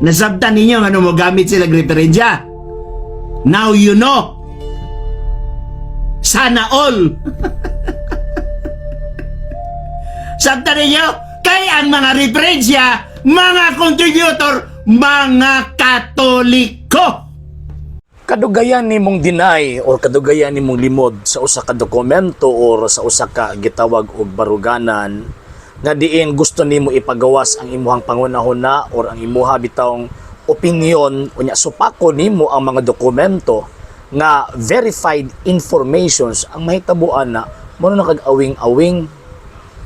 Nasabtan ninyo ano mo gamit sila referensya. Now you know. Sana all. Sabtan ninyo kay ang mga referensya, mga contributor, mga Katoliko. Kadugayan nimong deny or kadugayan nimong limod sa usa ka dokumento or sa usa ka gitawag og baruganan nga diin gusto nimo ipagawas ang imuhang pangunahuna or ang imuha bitawng opinion unya supako nimo ang mga dokumento nga verified informations ang mahitabuan na mo na kag-awing-awing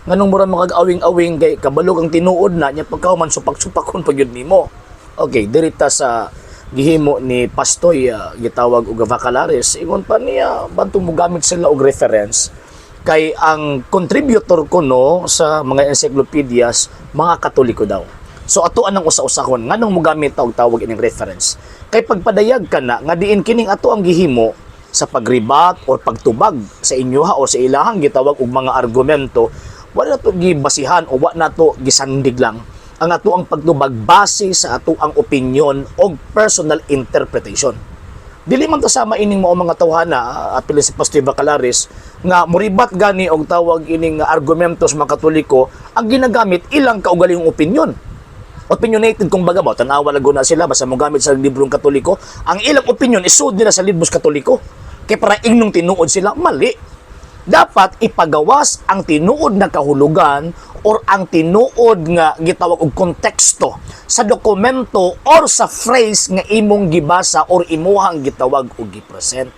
nganong mura makag-awing-awing kay kabalo kang tinuod na nya pagkahuman supak-supakon pagyud nimo. Okay, dirita sa gihimo ni Pastoy gitawag og Vacalares ingon pa niya bantong mo gamit sila og reference kay ang contributor ko no sa mga encyclopedias mga Katoliko daw. So ato anang usa-usahon nganong mo gamit og tawag ining reference kay pagpadayag ka na nga diin kining ato ang gihimo sa pagribat or pagtubag sa inyoha o sa ilahang gitawag og mga argumento wala to gibasihan o wala nato gisandig lang ang ato ang pagtubag base sa ato ang opinion o personal interpretation. Dili man to sama ining mao mga tawhana apil si Pastor Vacalares nga muribat gani og tawag ining argumento sa mga Katoliko ang ginagamit ilang kaugalingong opinion. Opinionated kung baga ba tan-awa lago na sila basta mo gamit sa librong Katoliko ang ilang opinion isud nila sa libros Katoliko kay para ingnong tinuod sila mali. Dapat ipagawas ang tinuod na kahulugan or ang tinuod nga gitawag og konteksto sa dokumento or sa phrase nga imong gibasa or imuhang gitawag og gipresent.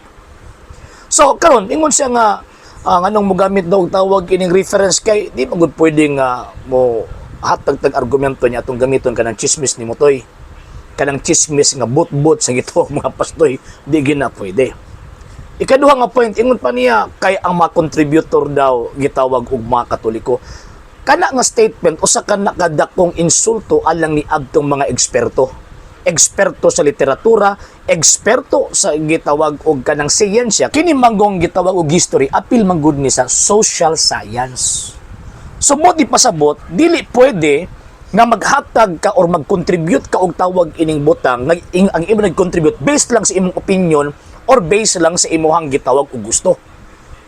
So karon ingon siya nga nganong mo gamit daw tawag ining reference kay di magud pwedeng mo hatag argumento niya atong gamiton kanang chismis ni Motoy. Kanang chismis nga but-but sa gitawag mga pastoy di gina pwede. Ikaduha nga point, ingon pa niya kay ang mga contributor daw gitawag og mga Katoliko. Kana nga statement usa ka nakadakong insulto alang ni adtong mga eksperto. Eksperto sa literatura, eksperto sa gitawag og kanang siyensya, kini manggong gitawag og history, apil man gud ni sa social science. So mo di pasabot, dili pwede nga maghatag ka or mag-contribute ka og tawag ining butang ang imo nag-contribute based lang sa imong opinion or base lang sa imuhang gitawag o gusto.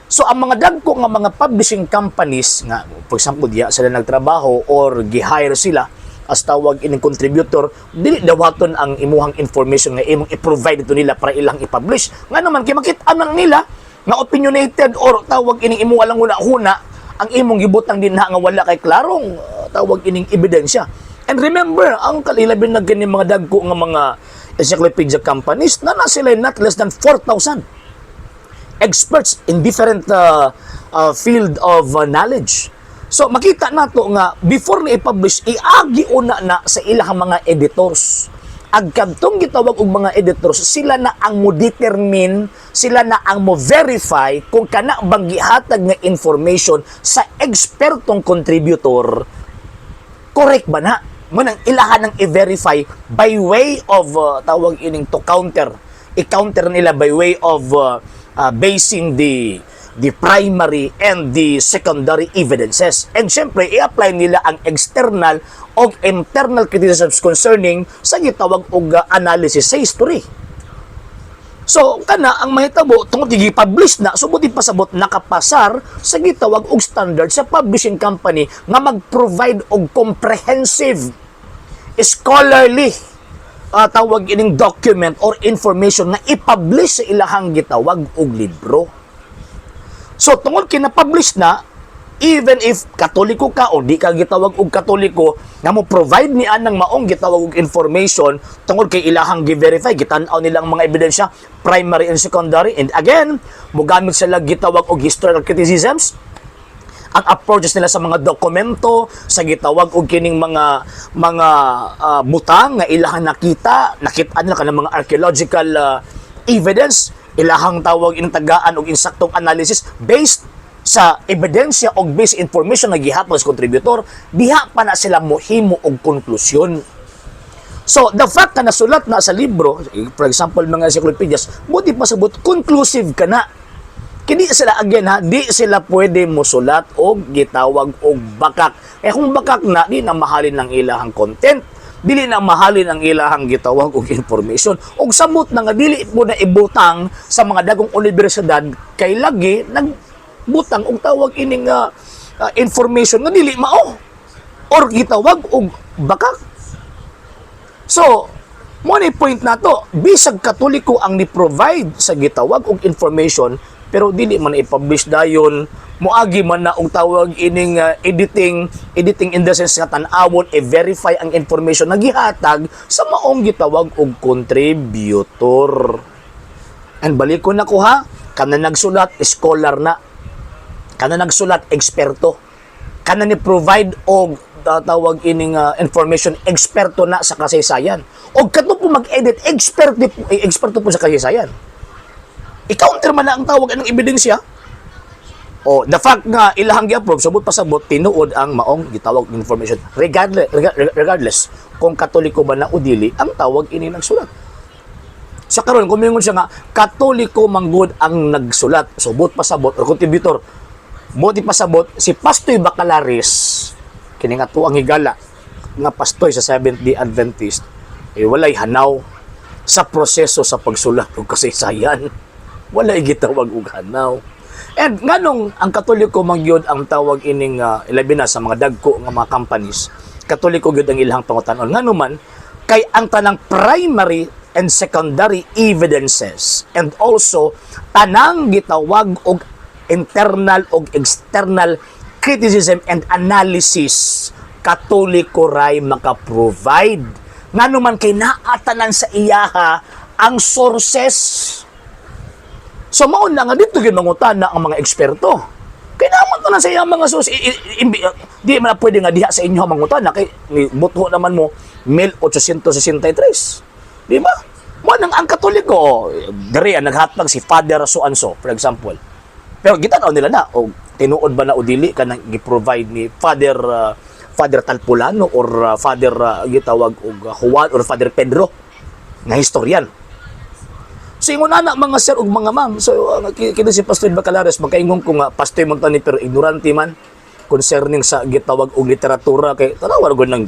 So ang mga dagko nga mga publishing companies nga for example diya sila nagtrabaho or gi-hire sila as tawag ining contributor dili dawaton ang imuhang information nga imong i-provide ito nila para ilang i-publish. Nga naman kay makita man nila nga opinionated or tawag ining imo lang huna ang imong gibutang din nga wala kay klarong tawag ining ebidensya. And remember ang kalilabi na gani mga dagko nga mga encyclopedia companies na sila not less than 4,000 experts in different field of knowledge. So makita nato nga before na i-publish iagi una na sa ilang mga editors. Agkadtong gitawag og mga editors sila na ang mo determine, sila na ang mo verify kung kana bang gihatag nga information sa ekspertong contributor correct ba na. Munang ilahan ng i-verify by way of tawag ining to counter. I-counter nila by way of basing the primary and the secondary evidences. And syempre, i-apply nila ang external o internal criticisms concerning sa gitawag og analysis sa history. So, kana ang mahitabo tungod gi-publish na subot di pasabot nakapasar sa gitawag og standard sa publishing company nga mag-provide og comprehensive scholarly tawag ining document or information na i-publish sa ilahang gitawag og libro. So tungod kina-publish na even if Katoliko ka o di ka gitawag og Katoliko nga mo provide ni anang maong gitawag og information tungod kay ilahang gi-verify gitan-aw nilang mga ebidensya primary and secondary and again mo gamit sila gitawag og historical criticisms ang approaches nila sa mga dokumento sa gitawag og kining mga butang nga ilahang nakita nila kanang mga archaeological evidence ilahang tawag ining tagaan og insaktong analysis based sa ebidensya o based information na gihatag sa contributor, diha pa na sila mohimo og konklusyon. So, the fact na nasulat na sa libro, for example, mga encyclopedias, buti pasabot, conclusive ka na. Kini sila, again ha, di sila pwede musulat o gitawag og bakak. Kung bakak na, di na mahalin ng ilahang content, dili na mahalin ang ilahang gitawag og information. Og samot na nga dili mo na ibutang sa mga dagong universidad kay lagi nagbutang og tawag ining information nga dili mao or gitawag og bakak. So, mo ni point na to, bisag Katoliko ang ni-provide sa gitawag og information pero dili man i-publish dayon, moagi man na og tawag ining editing in the sense nga tan-awon i-verify ang information na gihatag sa maong gitawag og contributor. And balikon na ko ha, kana nagsulat scholar na, kana nagsulat eksperto, kana ni provide og tawag ining information eksperto na sa kasaysayan. Og kadto po mag-edit eksperto po sa kasaysayan. I-counter man na ang tawag ng ebidensya. O the fact nga ilahang gi-approve subot pasabot tinuod ang maong gitawag information regardless kung Katoliko ba na o dili ang tawag ini nagsulat. Sa karon kumingon siya nga Katoliko manggod ang nagsulat subot pasabot or contributor. Buti pasabot si Pastoy Bacalaris kini nga tuang higala nga pastoy sa Seventh-day Adventist walay hanaw sa proseso sa pagsulat og kasaysayan. Walay gitawag og hanaw. And nganong ang Katoliko mangyod ang tawag ining ilabi na sa mga dagko nga mga companies, Katoliko gyud ang ilahang pangutanon. Ngano man kay ang tanang primary and secondary evidences and also tanang gitawag og internal og external criticism and analysis Katoliko ray maka-provide. Ngano man kay naatanan sa iyaha ang sources. So mao na nga dito gyud mangutana ang mga eksperto. Kay naman to na sa iyang mga sources di man pwede nga diha sa inyo mangutana kay buto naman mo 1863. Di ba? Mo nang ang Katoliko diri naghatag si Father so and so for example. Pero gitanaw nila na o tinuod ba na o dili kanang gi-provide ni Father Talpulano or Father gitawag og Juan or Father Pedro nga historian. So ingon ana mga sir ug mga ma'am, so kini si Pastor Bacalaris magkaingon ko nga pastor man tani pero ignorante man concerning sa gitawag og literatura kay tanawar gud nang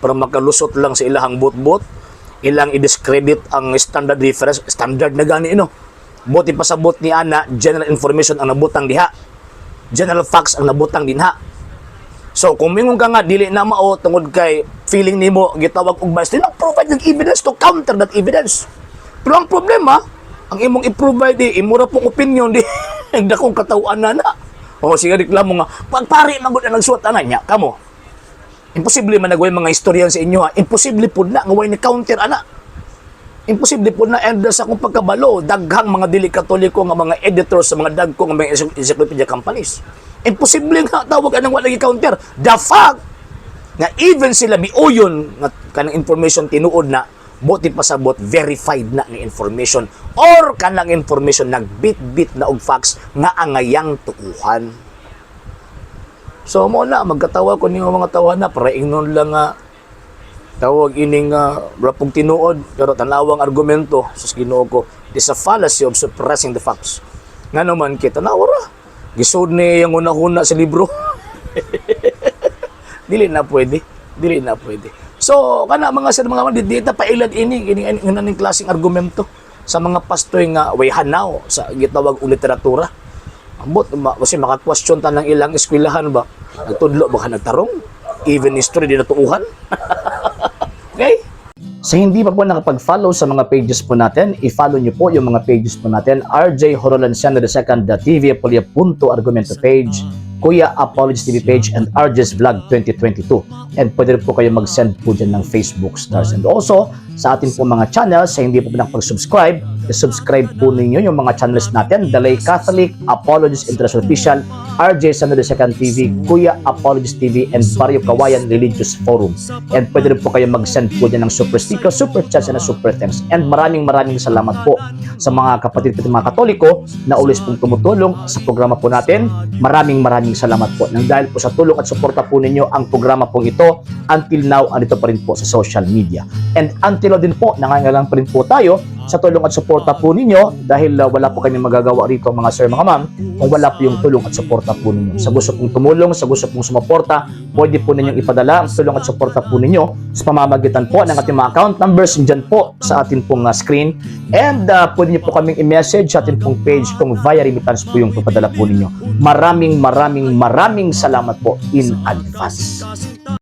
para makalusot lang sa ilahang bot-bot, ilang i-discredit ang standard reference, standard na gani Buti pasabot ni ana general information ang nabutang diha. General facts ang nabutang dinha. So kung mingon ka nga dili na mao tungod kay feeling nimo gitawag og bias, dili provide ng evidence to counter that evidence. Pero ang problema, ang imong i-provide imura pong opinion di dakong katawan na. O sige reklamo nga pagpari magud ang nagsuot ana nya kamo. Imposible man nagway mga istoryan sa inyo ha. Imposible pud na nga way ni counter ana. Imposible pud na and sa akong pagkabalo daghang mga dili Katoliko nga mga editors sa mga dagko nga mga encyclopedia companies. Imposible nga tawag anang wala gi-counter. The fact nga even sila biuyon nga kanang information tinuod na buti pasabot verified na nga information or kanang information nagbit-bit na og facts nga angayang tuuhan. So mo na magkatawa ko ning mga tawana para ingnon lang nga tawag ining rapong tinuod pero tanawang argumento sus Ginoo ko, is a fallacy of suppressing the facts. Nga naman kita nawara gisud ni yung una-una sa libro. dili na pwede. So kana mga sir mga dito pailad ini ning klaseng argumento sa mga pastoy nga way hanaw sa gitawag og literatura. Ambot kasi maka-question ta ng ilang eskwelahan ba nagtudlo ba nagtarong even history di natuuhan. Okay? Sa hindi pa po nakapag-follow sa mga pages po natin, i-follow nyo po yung mga pages po natin, RJ Horolanciano II.TV, Argumento page, Kuya Apologies TV page, and RJ's Vlog 2022. And pwede rin po kayo mag-send po dyan ng Facebook stars. And also, sa atin po mga channels, sa hindi po nakapag-subscribe, i-subscribe po ninyo yung mga channels natin, Dalay Catholic, Apologies International Official, RJ Santo II.TV, Kuya Apologies TV, and Barrio Kawayan Religious Forum. And pwede rin po kayo mag-send po dyan ng super sticker, super chats, and super thanks. And maraming salamat po sa mga kapatid at mga Katoliko na ulis pong tumutulong sa programa po natin. Maraming salamat po. Nang dahil po sa tulong at suporta po ninyo ang programa pong ito, until now, andito pa rin po sa social media. And until now din po, nangangailangan pa rin po tayo sa tulong at suporta po ninyo dahil wala po kami magagawa rito mga sir, mga ma'am, kung wala po yung tulong at suporta po ninyo. Sa gusto pong tumulong, sa gusto pong sumuporta, pwede po ninyong ipadala ang tulong at suporta po ninyo sa pamamagitan po ng ating mga account numbers dyan po sa ating pong screen. And pwede niyo po kaming i-message sa ating pong page kung via remittance po yung papadala po ninyo. Maraming salamat po in advance.